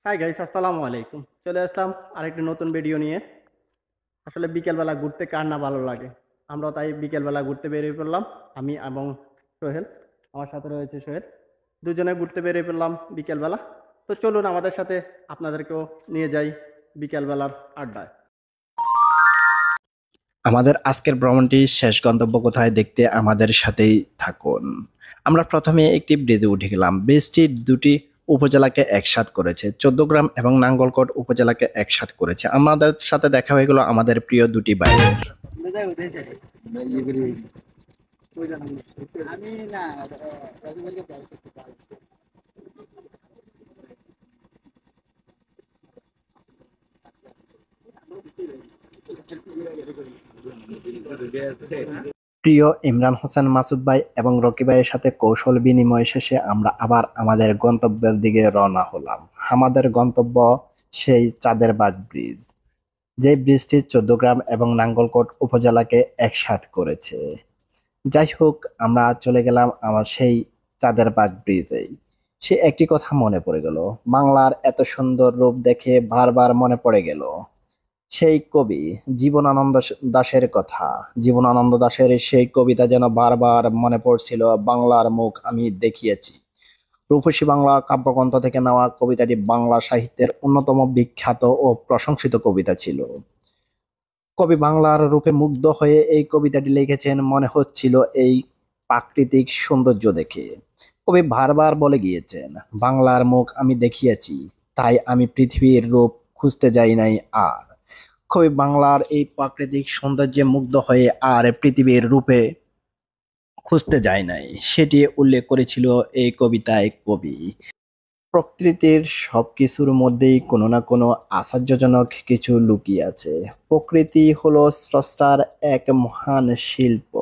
Hi guys, আসসালামু আলাইকুম। চলে আসলাম আরেকটি নতুন ভিডিও নিয়ে। আসলে বিকেলবেলা ঘুরতে কার না ভালো লাগে। আমরা তাই বিকেলবেলা ঘুরতে বেরিয়ে পড়লাম, আমি এবং সোহেল। আমার সাথে রয়েছে সোহেল। দুজনে ঘুরতে বেরিয়ে পড়লাম বিকেলবেলা। তো চলুন আমাদের সাথে, আপনাদেরকেও নিয়ে যাই বিকেলবেলার আড্ডায়। আমাদের আজকের ভ্রমণটি শেষ গন্তব্য কোথায় দেখতে আমাদের সাথেই থাকুন। আমরা প্রথমে একটি ব্রিজে উঠে গেলাম। ব্রিজটি দুটি উপজেলাকে একসাথ করেছে, চৌদ্দগ্রাম এবং নাঙ্গলকোট উপজেলাকে একসাথ করেছে। আমাদের সাথে দেখা হয়ে গেল আমাদের প্রিয় দুটি ভাইয়ের। আমি না প্রিয় ইমরান হোসেন মাসুদ ভাই এবং রকি ভাইয়ের সাথে কৌশল বিনিময় শেষে আমরা আবার আমাদের গন্তব্যের দিকে রওনা হলাম। আমাদের গন্তব্য সেই চাঁদের বাগ ব্রিজ, যে ব্রিজটি চৌদ্দগ্রাম এবং নাঙ্গলকোট উপজেলাকে একসাথ করেছে। যাই হোক, আমরা চলে গেলাম আমার সেই চাঁদের বাগ ব্রিজেই। সে একটি কথা মনে পড়ে গেল, বাংলার এত সুন্দর রূপ দেখে বারবার মনে পড়ে গেল সেই কবি জীবনানন্দ দাশের কথা। জীবনানন্দ দাশের সেই কবিতা যেন বারবার মনে পড়ছিল, বাংলার মুখ আমি দেখিয়েছি। রূপসী বাংলা কাব্যগ্রন্থ থেকে নেওয়া কবিতাটি বাংলা সাহিত্যের অন্যতম বিখ্যাত ও প্রশংসিত কবিতা ছিল। কবি বাংলার রূপে মুগ্ধ হয়ে এই কবিতাটি লিখেছেন মনে হচ্ছিল এই প্রাকৃতিক সৌন্দর্য দেখে। কবি বারবার বলে গিয়েছেন, বাংলার মুখ আমি দেখিয়েছি, তাই আমি পৃথিবীর রূপ খুঁজতে যাই নাই আর। কবি বাংলার এই প্রাকৃতিক সৌন্দর্যে মুগ্ধ হয়ে আর পৃথিবীর রূপে খুঁজতে যায় নাই, সেটি উল্লেখ করেছিল এই কবিতায় কবি। প্রকৃতির সবকিছুর মধ্যেই কোনো না কোনো আশ্চর্যজনক কিছু লুকিয়ে আছে। প্রকৃতি হলো স্রষ্টার এক মহান শিল্প।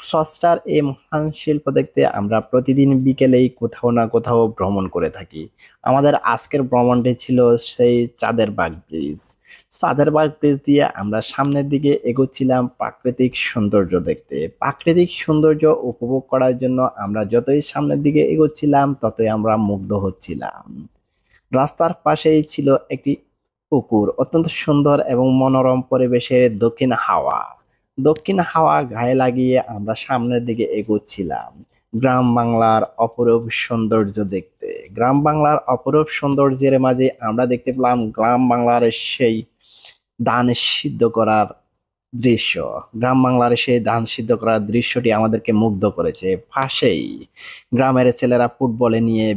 স্রষ্টার এই মহান শিল্প দেখতে আমরা প্রতিদিন বিকেলেই কোথাও না কোথাও ভ্রমণ করে থাকি। আমাদের আজকের ভ্রমণটি ছিল সেই চাঁদের বাগ ব্রিজ। চাঁদের বাগ ব্রিজ দিয়ে আমরা সামনের দিকে এগোচ্ছিলাম প্রাকৃতিক সৌন্দর্য দেখতে। প্রাকৃতিক সৌন্দর্য উপভোগ করার জন্য আমরা যতই সামনের দিকে এগোচ্ছিলাম ততই আমরা মুগ্ধ হচ্ছিলাম। রাস্তার পাশেই ছিল একটি পুকুর, অত্যন্ত সুন্দর এবং মনোরম পরিবেশে দক্ষিণ হাওয়া গায়ে লাগিয়ে আমরা সামনের দিকে এগোচ্ছিলাম গ্রাম বাংলার অপরূপ সৌন্দর্য দেখতে। গ্রাম বাংলার অপরূপ সৌন্দর্যের মাঝে আমরা দেখতে পেলাম গ্রাম বাংলার সেই ধান সিদ্ধ করার দৃশ্য। গ্রাম বাংলার সেই ধান সিদ্ধ করার দৃশ্যটি আমাদেরকে মুগ্ধ করেছে। পাশেই গ্রামের ছেলেরা ফুটবলে নিয়ে